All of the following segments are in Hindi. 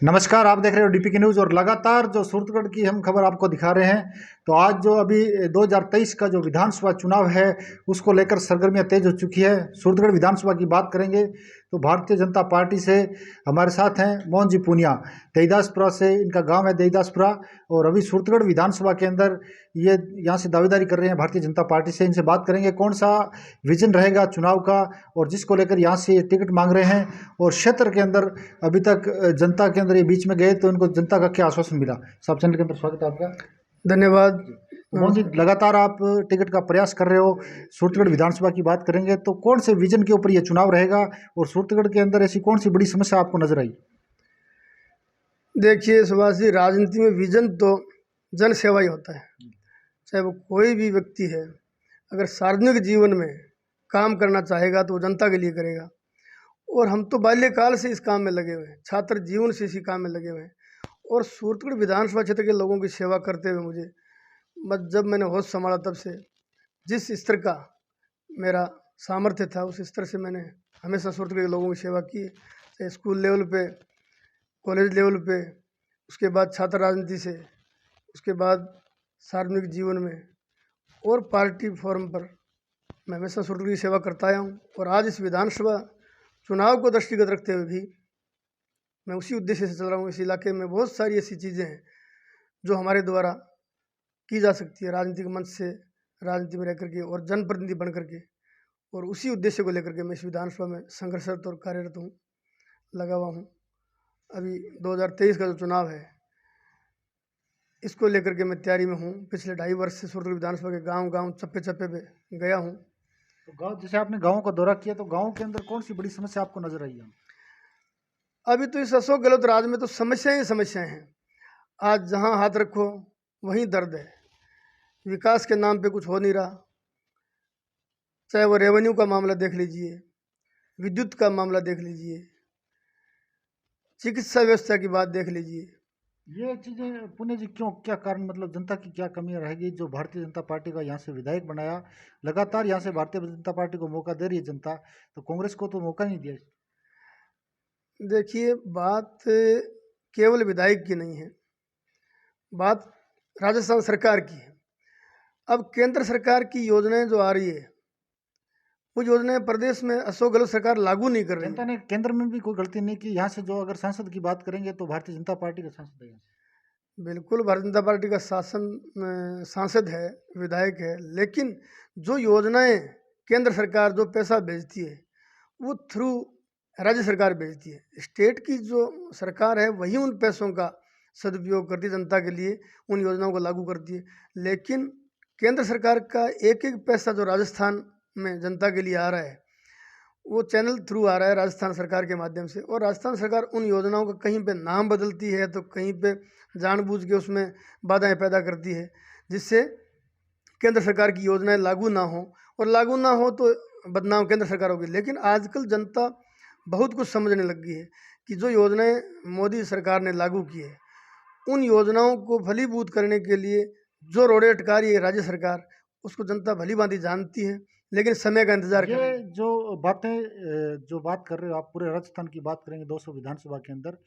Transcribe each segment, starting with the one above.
नमस्कार, आप देख रहे हो डीपीके न्यूज़ और लगातार जो सूरतगढ़ की हम खबर आपको दिखा रहे हैं। तो आज जो अभी 2023 का जो विधानसभा चुनाव है उसको लेकर सरगर्मियां तेज हो चुकी है। सूरतगढ़ विधानसभा की बात करेंगे तो भारतीय जनता पार्टी से हमारे साथ हैं मोहन जी पूनिया। देईदासपुरा से इनका गांव है देईदासपुरा, और अभी सूरतगढ़ विधानसभा के अंदर ये यहाँ से दावेदारी कर रहे हैं भारतीय जनता पार्टी से। इनसे बात करेंगे कौन सा विजन रहेगा चुनाव का और जिसको लेकर यहाँ से टिकट मांग रहे हैं, और क्षेत्र के अंदर अभी तक जनता के अंदर ये बीच में गए तो इनको जनता का क्या आश्वासन मिला। सब चैनल के अंदर स्वागत है आपका। धन्यवाद। मोहन जी, लगातार आप टिकट का प्रयास कर रहे हो। सूरतगढ़ विधानसभा की बात करेंगे तो कौन से विजन के ऊपर ये चुनाव रहेगा और सूरतगढ़ के अंदर ऐसी कौन सी बड़ी समस्या आपको नजर आई? देखिए सुभाष जी, राजनीति में विजन तो जन सेवा ही होता है। चाहे वो कोई भी व्यक्ति है, अगर सार्वजनिक जीवन में काम करना चाहेगा तो वो जनता के लिए करेगा। और हम तो बाल्यकाल से इस काम में लगे हुए हैं, छात्र जीवन से इसी काम में लगे हुए हैं। और सूरतगढ़ विधानसभा क्षेत्र के लोगों की सेवा करते हुए मुझे बस जब मैंने होश संभाला तब से जिस स्तर का मेरा सामर्थ्य था उस स्तर से मैंने हमेशा सूरतगढ़ के लोगों की सेवा की है। चाहे स्कूल लेवल पे, कॉलेज लेवल पे, उसके बाद छात्र राजनीति से, उसके बाद सार्वजनिक जीवन में और पार्टी फोरम पर मैं हमेशा सूरतगढ़ की सेवा करता आया हूँ। और आज इस विधानसभा चुनाव को दृष्टिगत रखते हुए भी मैं उसी उद्देश्य से चल रहा हूँ। इस इलाके में बहुत सारी ऐसी चीज़ें हैं जो हमारे द्वारा की जा सकती है राजनीतिक मंच से, राजनीति में रह करके और जनप्रतिनिधि बन करके। और उसी उद्देश्य को लेकर के मैं इस विधानसभा में संघर्षरत और कार्यरत हूँ, लगा हुआ हूँ। अभी 2023 का जो चुनाव है इसको लेकर के मैं तैयारी में हूँ। पिछले 2.5 वर्ष से सूरतगढ़ विधानसभा के गांव चप्पे चप्पे पे गया हूँ। तो गांव, जैसे आपने गाँव का दौरा किया तो गाँव के अंदर कौन सी बड़ी समस्या आपको नजर आई है? अभी तो इस अशोक गहलोत राज में तो समस्याएं ही समस्याएं हैं। आज जहाँ हाथ रखो वहीं दर्द है। विकास के नाम पे कुछ हो नहीं रहा। चाहे वो रेवेन्यू का मामला देख लीजिए, विद्युत का मामला देख लीजिए, चिकित्सा व्यवस्था की बात देख लीजिए। ये चीजें पुण्य जी क्यों, क्या कारण, मतलब जनता की क्या कमियां रहेगी जो भारतीय जनता पार्टी का यहाँ से विधायक बनाया? लगातार यहाँ से भारतीय जनता पार्टी को मौका दे रही है जनता, तो कांग्रेस को तो मौका नहीं दिया। देखिए, बात केवल विधायक की नहीं है, बात राजस्थान सरकार की है। अब केंद्र सरकार की योजनाएं जो आ रही है वो योजनाएं प्रदेश में अशोक गहलोत सरकार लागू नहीं कर रही जनता है। ने केंद्र में भी कोई गलती नहीं की। यहाँ से जो अगर सांसद की बात करेंगे तो भारतीय जनता पार्टी का सांसद है यहाँ से। बिल्कुल भारतीय जनता पार्टी का सांसद है, विधायक है, लेकिन जो योजनाएं केंद्र सरकार जो पैसा भेजती है वो थ्रू राज्य सरकार भेजती है। स्टेट की जो सरकार है वही उन पैसों का सदुपयोग करती है, जनता के लिए उन योजनाओं को लागू करती है। लेकिन केंद्र सरकार का एक एक पैसा जो राजस्थान में जनता के लिए आ रहा है वो चैनल थ्रू आ रहा है राजस्थान सरकार के माध्यम से। और राजस्थान सरकार उन योजनाओं का कहीं पे नाम बदलती है तो कहीं पे जानबूझ के उसमें बाधाएं पैदा करती है, जिससे केंद्र सरकार की योजनाएं लागू ना हो, और लागू ना हो तो बदनाम केंद्र सरकार होगी। लेकिन आजकल जनता बहुत कुछ समझने लग गई है कि जो योजनाएं मोदी सरकार ने लागू की है उन योजनाओं को फलीभूत करने के लिए जो रोड़े अटका रही है राज्य सरकार, उसको जनता भली भांति जानती है, लेकिन समय का इंतजार कर रही है। ये जो बात कर रहे हो आप, पूरे राजस्थान की बात करेंगे 200 विधानसभा के अंदर,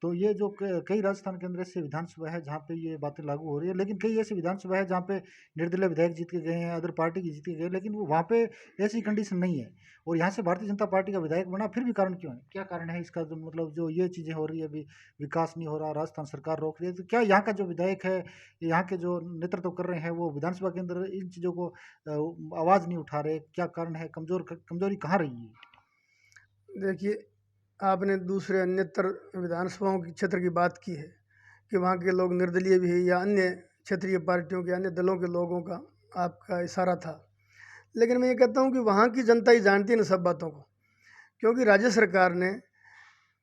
तो ये जो कई राजस्थान के अंदर ऐसे विधानसभा है जहाँ पे ये बातें लागू हो रही है, लेकिन कई ऐसी विधानसभा है जहाँ पे निर्दलीय विधायक जीत के गए हैं, अदर पार्टी के जीत के गए, लेकिन वो वहाँ पे ऐसी कंडीशन नहीं है। और यहाँ से भारतीय जनता पार्टी का विधायक बना, फिर भी कारण क्यों है? क्या कारण है इसका? जो मतलब जो ये चीज़ें हो रही है, अभी विकास नहीं हो रहा, राजस्थान सरकार रोक रही है, तो क्या यहाँ का जो विधायक है, यहाँ के जो नेतृत्व कर रहे हैं वो विधानसभा के अंदर इन चीज़ों को आवाज़ नहीं उठा रहे? क्या कारण है? कमजोरी कहाँ रही है? देखिए, आपने दूसरे अन्यतर विधानसभाओं की क्षेत्र की बात की है कि वहाँ के लोग निर्दलीय भी है या अन्य क्षेत्रीय पार्टियों के, अन्य दलों के लोगों का आपका इशारा था। लेकिन मैं ये कहता हूँ कि वहाँ की जनता ही जानती है इन सब बातों को, क्योंकि राज्य सरकार ने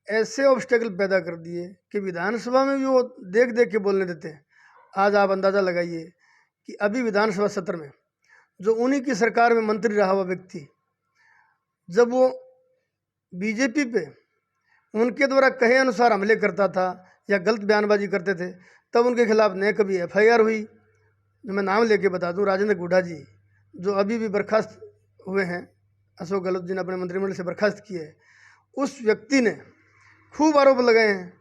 ऐसे ऑब्स्टेकल पैदा कर दिए कि विधानसभा में भी वो देख देख के बोलने देते हैं। आज आप अंदाज़ा लगाइए कि अभी विधानसभा सत्र में जो उन्हीं की सरकार में मंत्री रहा हुआ व्यक्ति, जब वो बीजेपी पे उनके द्वारा कहे अनुसार हमले करता था या गलत बयानबाजी करते थे, तब उनके खिलाफ न कभी एफआईआर हुई। जो मैं नाम लेके बता दूं, राजेंद्र गुड्डा जी जो अभी भी बर्खास्त हुए हैं, अशोक गहलोत जी ने अपने मंत्रिमंडल से बर्खास्त किए है, उस व्यक्ति ने खूब आरोप लगाए हैं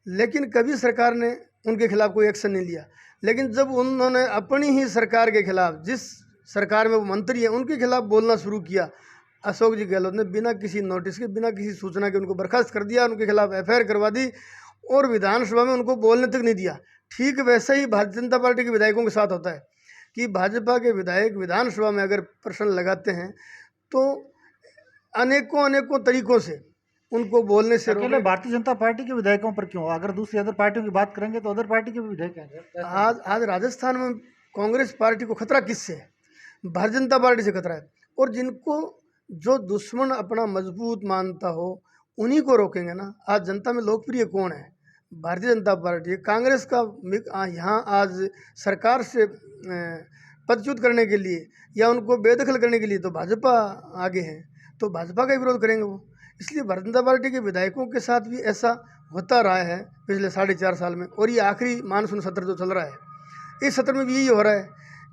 लेकिन कभी सरकार ने उनके खिलाफ कोई एक्शन नहीं लिया। लेकिन जब उन्होंने अपनी ही सरकार के खिलाफ, जिस सरकार में वो मंत्री हैं, उनके खिलाफ बोलना शुरू किया, अशोक जी गहलोत ने बिना किसी नोटिस के, बिना किसी सूचना के उनको बर्खास्त कर दिया, उनके खिलाफ एफआईआर करवा दी और विधानसभा में उनको बोलने तक नहीं दिया। ठीक वैसे ही भारतीय जनता पार्टी के विधायकों के साथ होता है कि भाजपा के विधायक विधानसभा में अगर प्रश्न लगाते हैं तो अनेकों अनेकों तरीकों से उनको बोलने से अकेले भारतीय जनता पार्टी के विधायकों पर क्यों? अगर दूसरी अदर पार्टियों की बात करेंगे तो अदर पार्टी के भी विधायक हैं। आज राजस्थान में कांग्रेस पार्टी को खतरा किससे है? भारतीय जनता पार्टी से खतरा है। और जिनको जो दुश्मन अपना मजबूत मानता हो उन्हीं को रोकेंगे ना। आज जनता में लोकप्रिय कौन है? भारतीय जनता पार्टी। कांग्रेस का यहाँ आज सरकार से पदच्युत करने के लिए या उनको बेदखल करने के लिए तो भाजपा आगे है, तो भाजपा का ही विरोध करेंगे वो। इसलिए भारतीय जनता पार्टी के विधायकों के साथ भी ऐसा होता रहा है पिछले 4.5 साल में। और ये आखिरी मानसून सत्र जो चल रहा है, इस सत्र में भी यही हो रहा है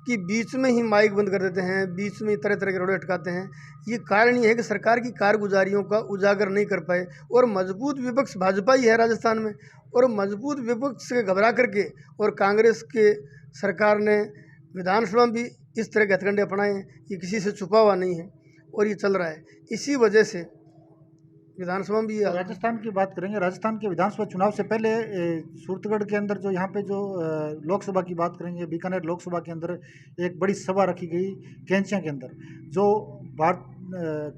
कि बीच में ही माइक बंद कर देते हैं, बीच में तरह तरह के रोड़े अटकाते हैं। ये कारण ये है कि सरकार की कारगुजारियों का उजागर नहीं कर पाए। और मजबूत विपक्ष भाजपा ही है राजस्थान में, और मजबूत विपक्ष से घबरा करके और कांग्रेस के सरकार ने विधानसभा में भी इस तरह के हथकंडे अपनाए हैं। ये किसी से छुपा हुआ नहीं है और ये चल रहा है। इसी वजह से विधानसभा में भी राजस्थान की बात करेंगे। राजस्थान के विधानसभा चुनाव से पहले सूरतगढ़ के अंदर जो यहाँ पे जो लोकसभा की बात करेंगे, बीकानेर लोकसभा के अंदर एक बड़ी सभा रखी गई कैंचिया के अंदर, जो भारत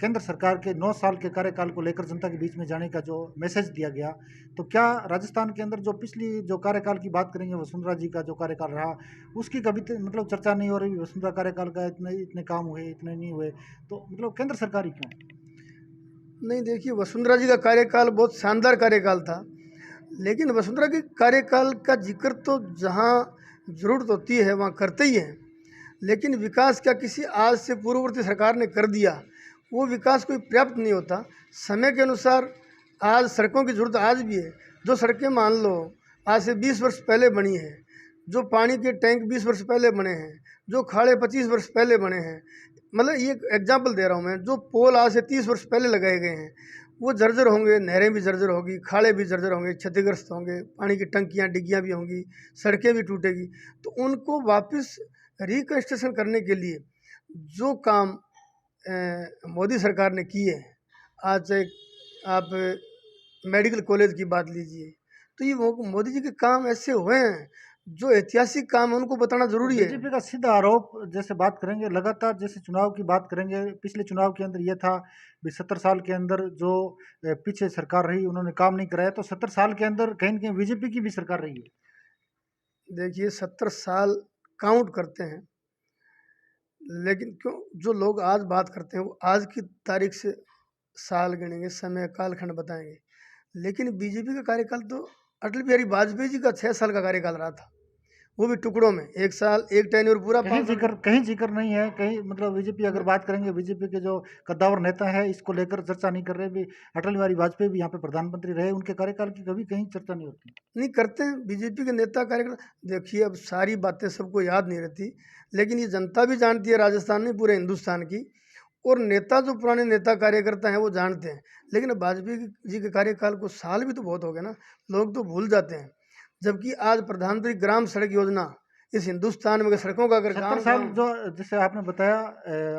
केंद्र सरकार के 9 साल के कार्यकाल को लेकर जनता के बीच में जाने का जो मैसेज दिया गया। तो क्या राजस्थान के अंदर जो पिछली जो कार्यकाल की बात करेंगे, वसुंधरा जी का जो कार्यकाल रहा, उसकी कभी मतलब चर्चा नहीं हो रही? वसुंधरा कार्यकाल का इतने काम हुए, इतने नहीं हुए, तो मतलब केंद्र सरकार ही क्यों? नहीं, देखिए, वसुंधरा जी का कार्यकाल बहुत शानदार कार्यकाल था, लेकिन वसुंधरा के कार्यकाल का जिक्र तो जहाँ ज़रूरत होती है वहाँ करते ही हैं। लेकिन विकास क्या किसी आज से पूर्ववर्ती सरकार ने कर दिया, वो विकास कोई पर्याप्त नहीं होता। समय के अनुसार आज सड़कों की ज़रूरत आज भी है। जो सड़कें मान लो आज से 20 वर्ष पहले बनी है, जो पानी के टैंक 20 वर्ष पहले बने हैं, जो खाड़े 25 वर्ष पहले बने हैं, मतलब ये एग्जाम्पल दे रहा हूँ मैं, जो पोल आज से 30 वर्ष पहले लगाए गए हैं वो जर्जर होंगे, नहरें भी जर्जर होगी, खाड़े भी जर्जर होंगे, क्षतिग्रस्त होंगे, पानी की टंकियाँ डिग्गियाँ भी होंगी, सड़कें भी टूटेगी। तो उनको वापस रिकन्स्ट्रक्शन करने के लिए जो काम मोदी सरकार ने किए, आज चाहे आप मेडिकल कॉलेज की बात लीजिए, तो ये मोदी जी के काम ऐसे हुए हैं जो ऐतिहासिक काम है, उनको बताना जरूरी है। बीजेपी का सीधा आरोप जैसे बात करेंगे, लगातार जैसे चुनाव की बात करेंगे, पिछले चुनाव के अंदर ये था भी 70 साल के अंदर जो पीछे सरकार रही उन्होंने काम नहीं कराया, तो 70 साल के अंदर कहीं न कहीं बीजेपी की भी सरकार रही है। देखिए, 70 साल काउंट करते हैं, लेकिन क्यों जो लोग आज बात करते हैं वो आज की तारीख से साल गिनेंगे, समय कालखंड बताएंगे। लेकिन बीजेपी का कार्यकाल तो अटल बिहारी वाजपेयी जी का 6 साल का कार्यकाल रहा था, वो भी टुकड़ों में, 1 साल 1 टेन्योर पूरा। कहीं जिक्र नहीं है, कहीं मतलब बीजेपी अगर बात करेंगे, बीजेपी के जो कद्दावर नेता है इसको लेकर चर्चा नहीं कर रहे भी। अटल बिहारी वाजपेयी भी यहाँ पे प्रधानमंत्री रहे, उनके कार्यकाल की कभी कहीं चर्चा नहीं होती। नहीं करते हैं बीजेपी के नेता कार्यकाल। देखिए, अब सारी बातें सबको याद नहीं रहती, लेकिन ये जनता भी जानती है, राजस्थान में पूरे हिंदुस्तान की, और नेता जो पुराने नेता कार्यकर्ता हैं वो जानते हैं। लेकिन अब वाजपेयी जी के कार्यकाल को साल भी तो बहुत हो गए ना, लोग तो भूल जाते हैं। जबकि आज प्रधानमंत्री ग्राम सड़क योजना इस हिंदुस्तान में सड़कों का अगर 70 साल जो जैसे आपने बताया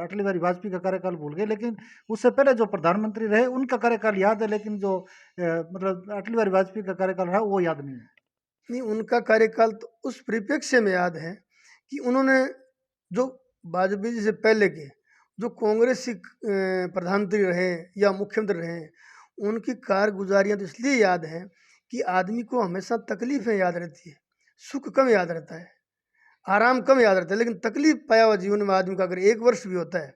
अटल बिहारी वाजपेयी का कार्यकाल भूल गए, लेकिन उससे पहले जो प्रधानमंत्री रहे उनका कार्यकाल याद है, लेकिन जो मतलब अटल बिहारी वाजपेयी का कार्यकाल रहा वो याद नहीं है। नहीं, उनका कार्यकाल तो उस परिप्रेक्ष्य में याद है कि उन्होंने जो वाजपेयी जी से पहले के जो कांग्रेसी प्रधानमंत्री रहे या मुख्यमंत्री रहे, उनकी कारगुजारियाँ तो इसलिए याद हैं कि आदमी को हमेशा तकलीफ़ें याद रहती है, सुख कम याद रहता है, आराम कम याद रहता है। लेकिन तकलीफ पाया हुआ जीवन में आदमी का अगर 1 वर्ष भी होता है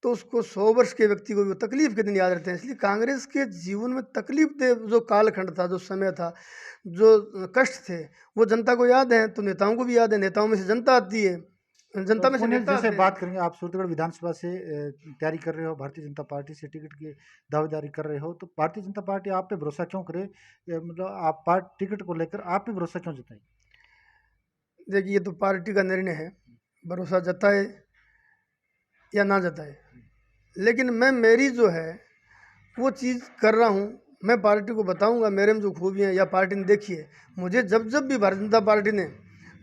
तो उसको 100 वर्ष के व्यक्ति को भी तकलीफ के दिन याद रहते हैं। इसलिए कांग्रेस के जीवन में तकलीफ दे जो कालखंड था, जो समय था, जो कष्ट थे, वो जनता को याद है, तो नेताओं को भी याद है। नेताओं में से जनता आती है, जनता में से नेता जैसे बात करेंगे, आप सूरतगढ़ विधानसभा से तैयारी कर रहे हो, भारतीय जनता पार्टी से टिकट की दावेदारी कर रहे हो, तो भारतीय जनता पार्टी आप पे भरोसा क्यों करे? मतलब आप टिकट को लेकर आप पे भरोसा क्यों जताए? देखिए, ये तो पार्टी का निर्णय है, भरोसा जताए या ना जताए। लेकिन मैं मेरी जो है वो चीज़ कर रहा हूँ, मैं पार्टी को बताऊंगा मेरे में जो खूबियाँ हैं या पार्टी ने देखी है। मुझे जब जब भी भारतीय जनता पार्टी ने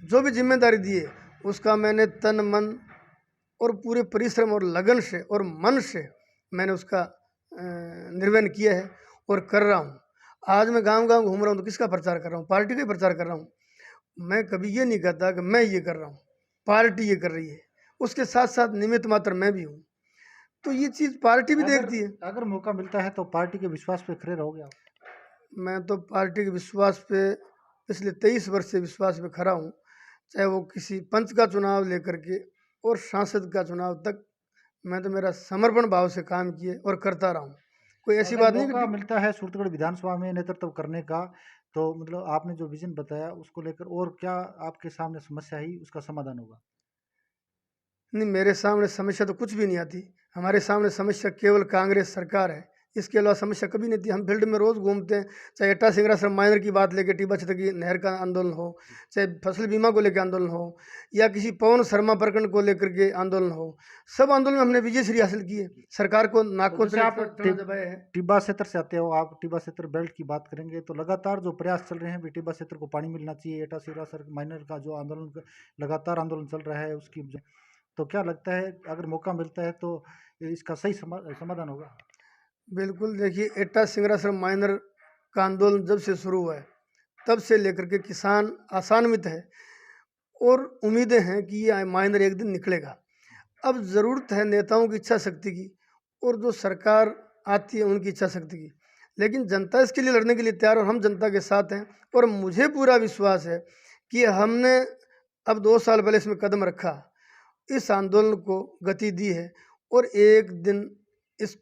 जो भी जिम्मेदारी दी है उसका मैंने तन मन और पूरे परिश्रम और लगन से और मन से मैंने उसका निर्वहन किया है और कर रहा हूँ। आज मैं गांव गांव घूम रहा हूँ तो किसका प्रचार कर रहा हूँ? पार्टी का ही प्रचार कर रहा हूँ। मैं कभी ये नहीं कहता कि मैं ये कर रहा हूँ, पार्टी ये कर रही है, उसके साथ साथ निमित्त मात्र मैं भी हूँ। तो ये चीज़ पार्टी भी देखती है। अगर मौका मिलता है तो पार्टी के विश्वास पे खड़े रहोगे आप? मैं तो पार्टी के विश्वास पे पिछले 23 वर्ष से विश्वास पे खड़ा हूँ, चाहे वो किसी पंच का चुनाव लेकर के और सांसद का चुनाव तक। मैं तो मेरा समर्पण भाव से काम किए और करता रहा हूँ। कोई ऐसी अगर बात नहीं मौका कि मिलता है सूरतगढ़ विधानसभा में नेतृत्व करने का, तो मतलब आपने जो विजन बताया उसको लेकर और क्या आपके सामने समस्या आई, उसका समाधान होगा? नहीं, मेरे सामने समस्या तो कुछ भी नहीं आती। हमारे सामने समस्या केवल कांग्रेस सरकार है, इसके अलावा समस्या कभी नहीं थी। हम फील्ड में रोज़ घूमते हैं, चाहे एटा सिंगरा सर माइनर की बात लेके टिब्बा क्षेत्र की नहर का आंदोलन हो, चाहे फसल बीमा को लेकर आंदोलन हो, या किसी पवन शर्मा प्रकरण को लेकर के आंदोलन हो, सब आंदोलन में हमने विजयश्री हासिल की है। सरकार को तो नाक को जैसे आप दबाया है। टिब्बा क्षेत्र से आते हो, आप टिब्बा क्षेत्र बेल्ट की बात करेंगे तो लगातार जो प्रयास चल रहे हैं भी टिब्बा क्षेत्र को पानी मिलना चाहिए, एटा सिरा सर माइनर का जो लगातार आंदोलन चल रहा है उसकी, तो क्या लगता है अगर मौका मिलता है तो इसका सही समाधान होगा? बिल्कुल, देखिए एटा सिंगरा सर माइनर का आंदोलन जब से शुरू हुआ है तब से लेकर के किसान आशान्वित है और उम्मीदें हैं कि ये माइनर एक दिन निकलेगा। अब ज़रूरत है नेताओं की इच्छा शक्ति की और जो सरकार आती है उनकी इच्छा शक्ति की, लेकिन जनता इसके लिए लड़ने के लिए तैयार और हम जनता के साथ हैं। और मुझे पूरा विश्वास है कि हमने अब 2 साल पहले इसमें कदम रखा, इस आंदोलन को गति दी है और एक दिन इस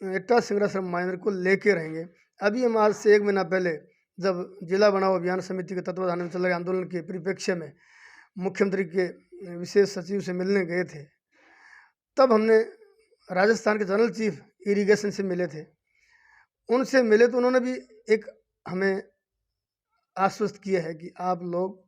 एटा सिंगरा माइनर को लेके रहेंगे। अभी हम आज से 1 महीना पहले जब जिला बनाओ अभियान समिति के तत्वाधान में चल रहे आंदोलन के परिप्रेक्ष्य में मुख्यमंत्री के विशेष सचिव से मिलने गए थे, तब हमने राजस्थान के जनरल चीफ इरिगेशन से मिले थे। उनसे मिले तो उन्होंने भी एक हमें आश्वस्त किया है कि आप लोग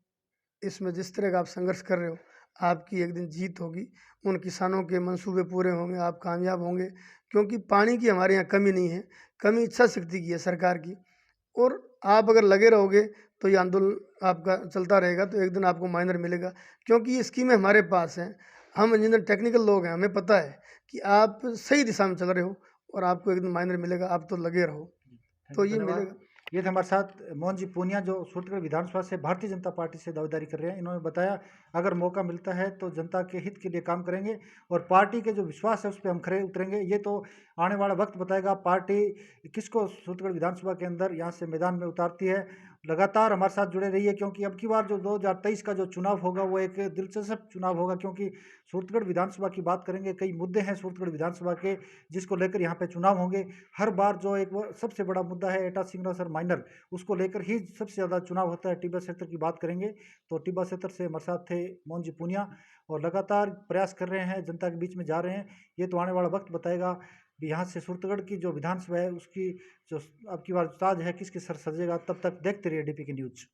इसमें जिस तरह का आप संघर्ष कर रहे हो, आपकी एक दिन जीत होगी, उन किसानों के मंसूबे पूरे होंगे, आप कामयाब होंगे। क्योंकि पानी की हमारे यहाँ कमी नहीं है, कमी इच्छा शक्ति की है सरकार की। और आप अगर लगे रहोगे तो ये आंदोलन आपका चलता रहेगा, तो एक दिन आपको माइनर मिलेगा। क्योंकि ये स्कीमें हमारे पास हैं, हम इंजीनियर टेक्निकल लोग हैं, हमें पता है कि आप सही दिशा में चल रहे हो और आपको एक दिन माइनर मिलेगा, आप तो लगे रहो, तो ये मिलेगा। ये थे हमारे साथ मोहन जी पूनिया, जो सूरतगढ़ विधानसभा से भारतीय जनता पार्टी से दावेदारी कर रहे हैं। इन्होंने बताया अगर मौका मिलता है तो जनता के हित के लिए काम करेंगे और पार्टी के जो विश्वास है उस पर हम खरे उतरेंगे। ये तो आने वाला वक्त बताएगा पार्टी किसको सूरतगढ़ विधानसभा के अंदर यहाँ से मैदान में उतारती है। लगातार हमारे साथ जुड़े रहिए, क्योंकि अब की बार जो 2023 का जो चुनाव होगा वो एक दिलचस्प चुनाव होगा, क्योंकि सूरतगढ़ विधानसभा की बात करेंगे, कई मुद्दे हैं सूरतगढ़ विधानसभा के जिसको लेकर यहाँ पे चुनाव होंगे। हर बार जो एक वो सबसे बड़ा मुद्दा है एटा सिंगरा सर माइनर, उसको लेकर ही सबसे ज़्यादा चुनाव होता है। टिब्बा क्षेत्र की बात करेंगे तो टिब्बा क्षेत्र से हमारे साथ थे मोहन जी पूनिया, और लगातार प्रयास कर रहे हैं, जनता के बीच में जा रहे हैं। ये तो आने वाला वक्त बताएगा भी यहाँ से सूरतगढ़ की जो विधानसभा है उसकी जो अब की बार ताज है किसके सर सजेगा। तब तक देखते रहिए डीपी की न्यूज़।